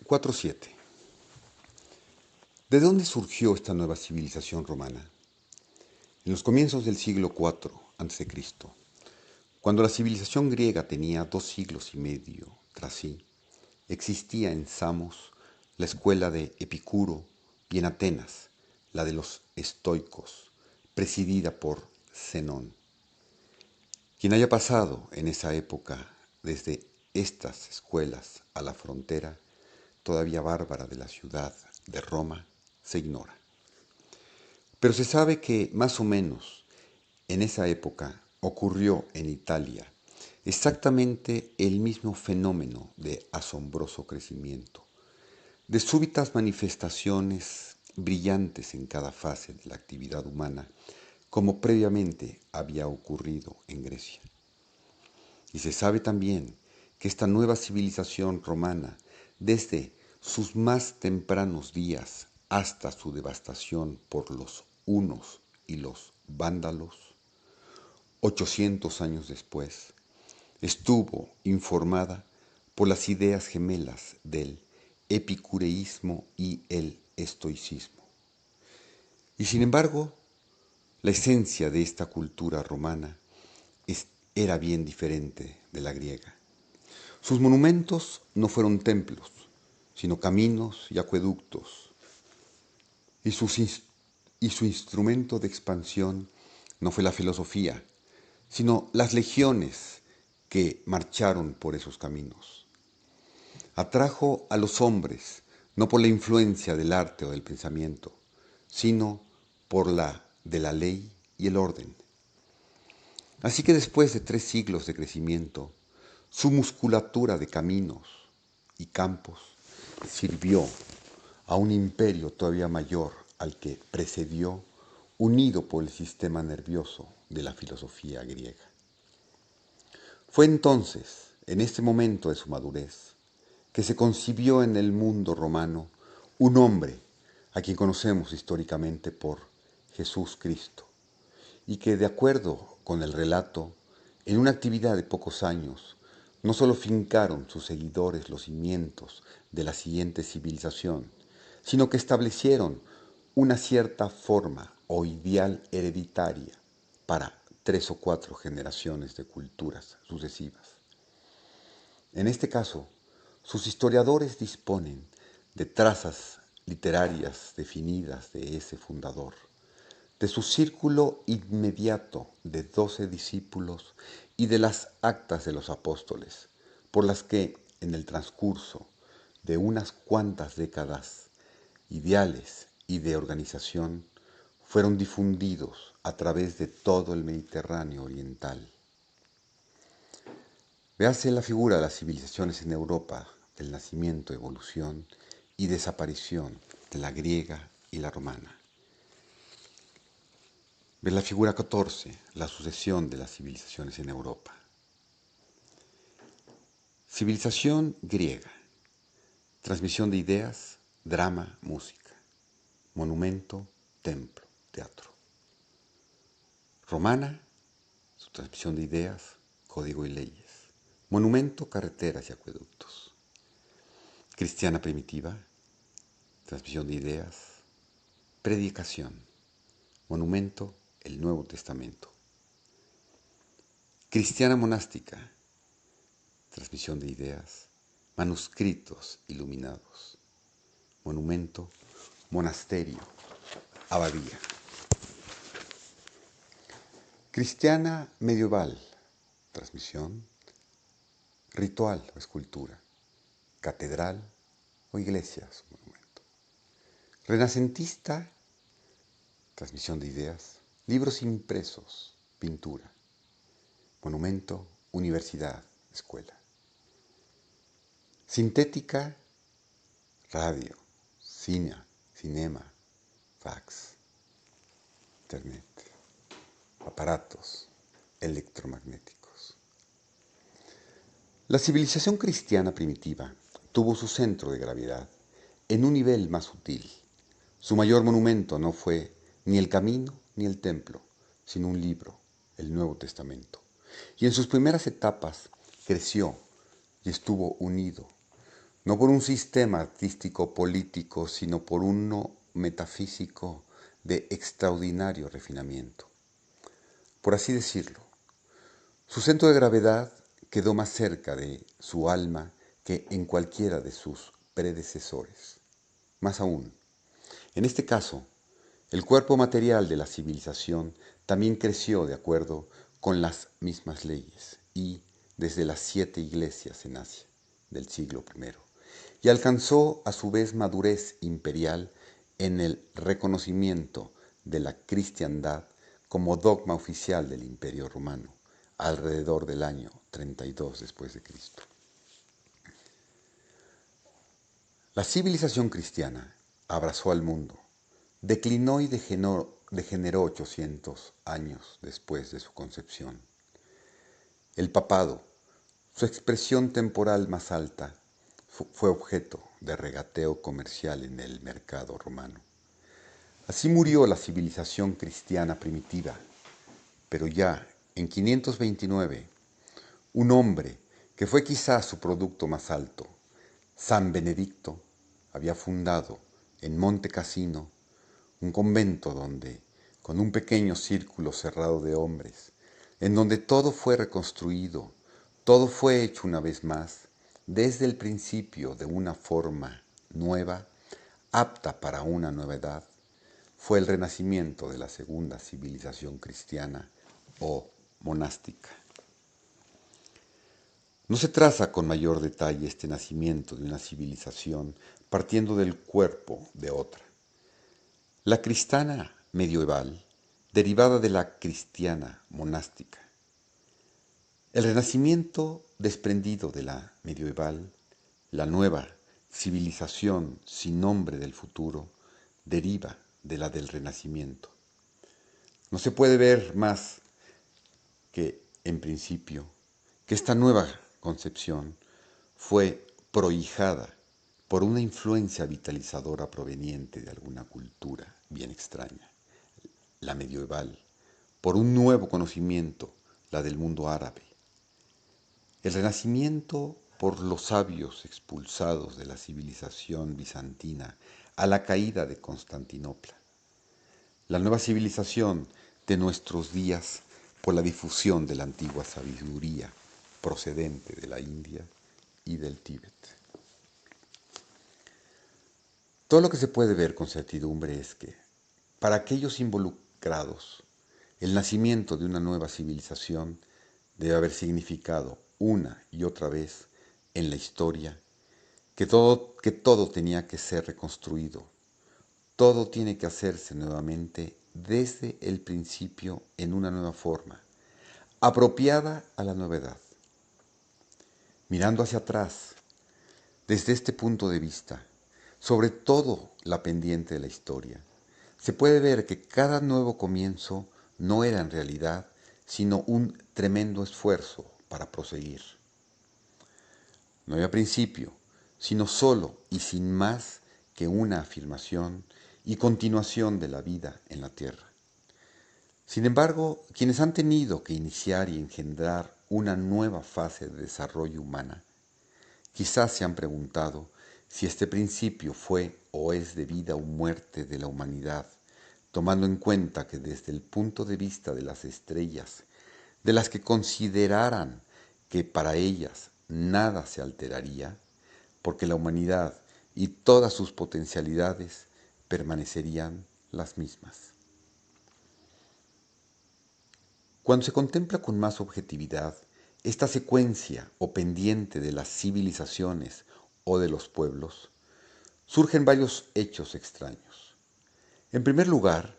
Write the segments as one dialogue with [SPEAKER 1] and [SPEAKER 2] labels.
[SPEAKER 1] 4.7. ¿De dónde surgió esta nueva civilización romana? En los comienzos del siglo IV a.C., cuando la civilización griega tenía 2 siglos y medio tras sí, existía en Samos la escuela de Epicuro y en Atenas la de los estoicos, presidida por Zenón. Quien haya pasado en esa época desde estas escuelas a la frontera todavía bárbara de la ciudad de Roma se ignora. Pero se sabe que más o menos en esa época ocurrió en Italia exactamente el mismo fenómeno de asombroso crecimiento, de súbitas manifestaciones brillantes en cada fase de la actividad humana, como previamente había ocurrido en Grecia. Y se sabe también que esta nueva civilización romana, desde sus más tempranos días hasta su devastación por los hunos y los vándalos, 800 años después, estuvo informada por las ideas gemelas del epicureísmo y el estoicismo. Y sin embargo, la esencia de esta cultura romana era bien diferente de la griega. Sus monumentos no fueron templos, sino caminos y acueductos, y su instrumento de expansión no fue la filosofía, sino las legiones que marcharon por esos caminos. Atrajo a los hombres no por la influencia del arte o del pensamiento, sino por la de la ley y el orden. Así que después de 3 siglos de crecimiento, su musculatura de caminos y campos sirvió a un imperio todavía mayor al que precedió, unido por el sistema nervioso de la filosofía griega. Fue entonces, en este momento de su madurez, que se concibió en el mundo romano un hombre a quien conocemos históricamente por Jesús Cristo, y que, de acuerdo con el relato, en una actividad de pocos años, no solo fincaron sus seguidores los cimientos de la siguiente civilización, sino que establecieron una cierta forma o ideal hereditaria para 3 o 4 generaciones de culturas sucesivas. En este caso, sus historiadores disponen de trazas literarias definidas de ese fundador, de su círculo inmediato de 12 discípulos y de las actas de los apóstoles, por las que, en el transcurso de unas cuantas décadas, ideales y de organización fueron difundidos a través de todo el Mediterráneo oriental. Véase la figura de las civilizaciones en Europa, del nacimiento, evolución y desaparición de la griega y la romana. Ve la figura 14, la sucesión de las civilizaciones en Europa. Civilización griega, transmisión de ideas, drama, música, monumento, templo, teatro. Romana, su transmisión de ideas, código y leyes. Monumento, carreteras y acueductos. Cristiana primitiva, transmisión de ideas, predicación. Monumento, el Nuevo Testamento. Cristiana monástica, transmisión de ideas, manuscritos iluminados. Monumento, monasterio, abadía. Cristiana medieval, transmisión, ritual o escultura, catedral o iglesia, su monumento. Renacentista, transmisión de ideas, libros impresos, pintura. Monumento, universidad, escuela. Sintética, radio, cine, cinema, fax, internet, aparatos electromagnéticos. La civilización cristiana primitiva tuvo su centro de gravedad en un nivel más sutil. Su mayor monumento no fue ni el camino ni el templo, sino un libro, el Nuevo Testamento. Y en sus primeras etapas creció y estuvo unido no por un sistema artístico político, sino por uno metafísico de extraordinario refinamiento. Por así decirlo, su centro de gravedad quedó más cerca de su alma que en cualquiera de sus predecesores. Más aún, en este caso, el cuerpo material de la civilización también creció de acuerdo con las mismas leyes y desde las 7 iglesias en Asia del siglo I, y alcanzó a su vez madurez imperial en el reconocimiento de la cristiandad como dogma oficial del Imperio Romano alrededor del año 32 después de Cristo. La civilización cristiana abrazó al mundo, declinó y degeneró 800 años después de su concepción. El papado, su expresión temporal más alta, fue objeto de regateo comercial en el mercado romano. Así murió la civilización cristiana primitiva, pero ya en 529, un hombre que fue quizás su producto más alto, San Benedicto, había fundado en Monte Cassino un convento donde, con un pequeño círculo cerrado de hombres, en donde todo fue reconstruido, todo fue hecho una vez más, desde el principio de una forma nueva, apta para una nueva edad, fue el renacimiento de la segunda civilización cristiana o monástica. No se traza con mayor detalle este nacimiento de una civilización partiendo del cuerpo de otra. La cristiana medieval, derivada de la cristiana monástica. El renacimiento desprendido de la medieval, la nueva civilización sin nombre del futuro, deriva de la del renacimiento. No se puede ver más que, en principio, que esta nueva concepción fue prohijada por una influencia vitalizadora proveniente de alguna cultura bien extraña, la medieval, por un nuevo conocimiento, la del mundo árabe. El renacimiento por los sabios expulsados de la civilización bizantina a la caída de Constantinopla. La nueva civilización de nuestros días por la difusión de la antigua sabiduría procedente de la India y del Tíbet. Todo lo que se puede ver con certidumbre es que, para aquellos involucrados, el nacimiento de una nueva civilización debe haber significado una y otra vez en la historia que todo tenía que ser reconstruido, todo tiene que hacerse nuevamente desde el principio en una nueva forma, apropiada a la novedad. Mirando hacia atrás, desde este punto de vista, sobre todo la pendiente de la historia, se puede ver que cada nuevo comienzo no era en realidad sino un tremendo esfuerzo para proseguir. No había principio, sino solo y sin más que una afirmación y continuación de la vida en la tierra. Sin embargo, quienes han tenido que iniciar y engendrar una nueva fase de desarrollo humana, quizás se han preguntado si este principio fue o es de vida o muerte de la humanidad, tomando en cuenta que desde el punto de vista de las estrellas, de las que consideraran que para ellas nada se alteraría, porque la humanidad y todas sus potencialidades permanecerían las mismas. Cuando se contempla con más objetividad esta secuencia o pendiente de las civilizaciones o de los pueblos, surgen varios hechos extraños. En primer lugar,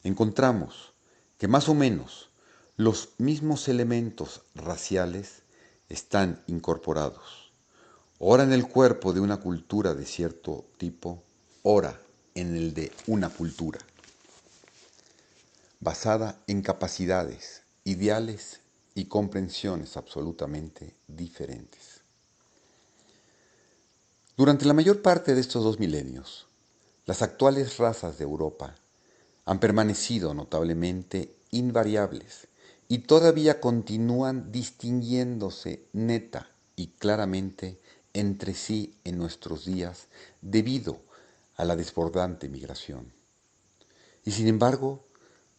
[SPEAKER 1] encontramos que más o menos los mismos elementos raciales están incorporados, ora en el cuerpo de una cultura de cierto tipo, ora en el de una cultura, basada en capacidades, ideales y comprensiones absolutamente diferentes. Durante la mayor parte de estos 2 milenios, las actuales razas de Europa han permanecido notablemente invariables y todavía continúan distinguiéndose neta y claramente entre sí en nuestros días debido a la desbordante migración. Y sin embargo,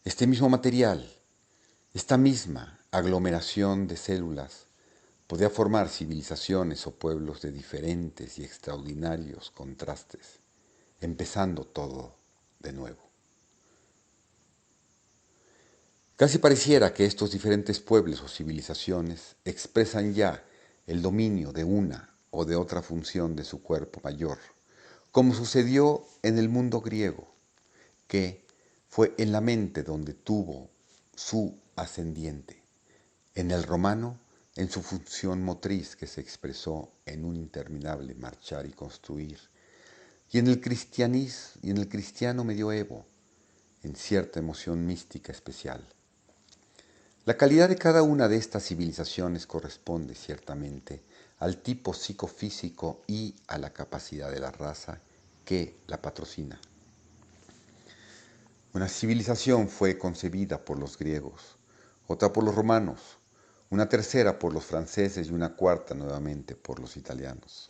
[SPEAKER 1] este mismo material, esta misma aglomeración de células, podía formar civilizaciones o pueblos de diferentes y extraordinarios contrastes, empezando todo de nuevo. Casi pareciera que estos diferentes pueblos o civilizaciones expresan ya el dominio de una o de otra función de su cuerpo mayor, como sucedió en el mundo griego, que fue en la mente donde tuvo su ascendiente, en el romano en su función motriz que se expresó en un interminable marchar y construir, y en el cristiano medioevo en cierta emoción mística especial. La calidad de cada una de estas civilizaciones corresponde ciertamente al tipo psicofísico y a la capacidad de la raza que la patrocina. Una civilización fue concebida por los griegos, otra por los romanos, una tercera por los franceses y una cuarta nuevamente por los italianos.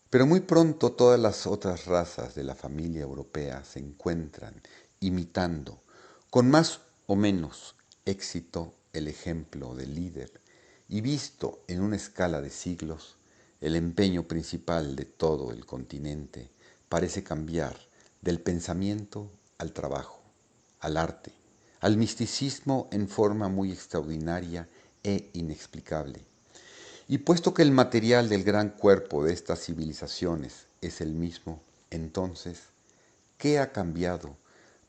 [SPEAKER 1] Pero muy pronto todas las otras razas de la familia europea se encuentran imitando, con más o menos éxito, el ejemplo del líder, y visto en una escala de siglos, el empeño principal de todo el continente parece cambiar del pensamiento al trabajo, al arte, al misticismo en forma muy extraordinaria e inexplicable. Y puesto que el material del gran cuerpo de estas civilizaciones es el mismo, entonces, ¿qué ha cambiado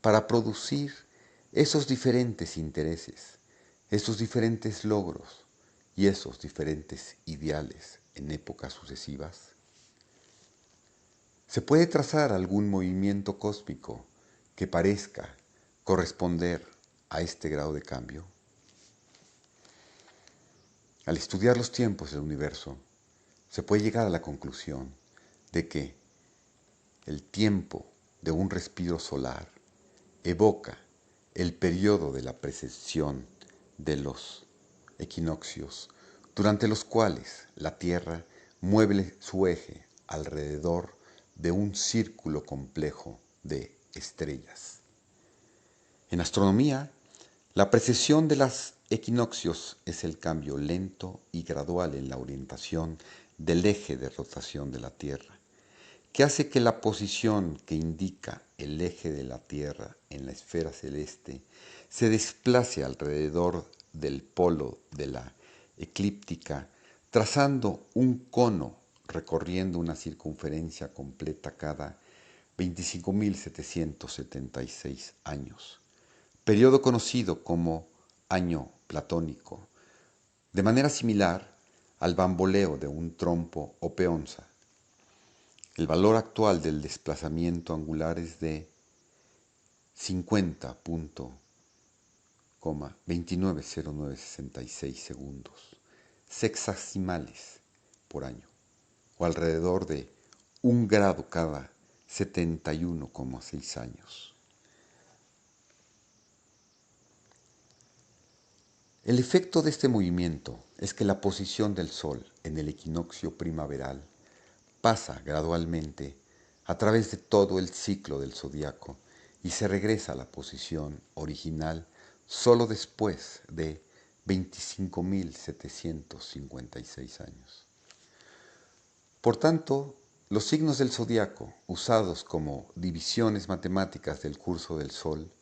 [SPEAKER 1] para producir esos diferentes intereses, esos diferentes logros y esos diferentes ideales en épocas sucesivas? ¿Se puede trazar algún movimiento cósmico que parezca corresponder a este grado de cambio? Al estudiar los tiempos del universo, se puede llegar a la conclusión de que el tiempo de un respiro solar evoca el periodo de la precesión de los equinoccios, durante los cuales la Tierra mueve su eje alrededor de un círculo complejo de estrellas. En astronomía, la precesión de los equinoccios es el cambio lento y gradual en la orientación del eje de rotación de la Tierra, que hace que la posición que indica el eje de la Tierra en la esfera celeste se desplace alrededor del polo de la eclíptica, trazando un cono recorriendo una circunferencia completa cada 25.776 años, periodo conocido como año platónico, de manera similar al bamboleo de un trompo o peonza. El valor actual del desplazamiento angular es de 50.290966 segundos sexasimales por año, o alrededor de 1 grado cada 71,6 años. El efecto de este movimiento es que la posición del Sol en el equinoccio primaveral pasa gradualmente a través de todo el ciclo del zodiaco y se regresa a la posición original solo después de 25.756 años. Por tanto, los signos del zodiaco, usados como divisiones matemáticas del curso del Sol,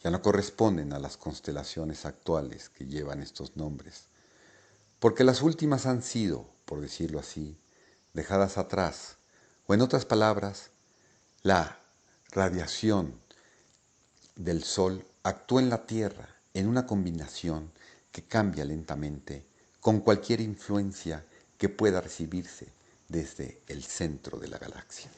[SPEAKER 1] ya no corresponden a las constelaciones actuales que llevan estos nombres, porque las últimas han sido, por decirlo así, dejadas atrás, o en otras palabras, la radiación del Sol actúa en la Tierra en una combinación que cambia lentamente con cualquier influencia que pueda recibirse desde el centro de la galaxia.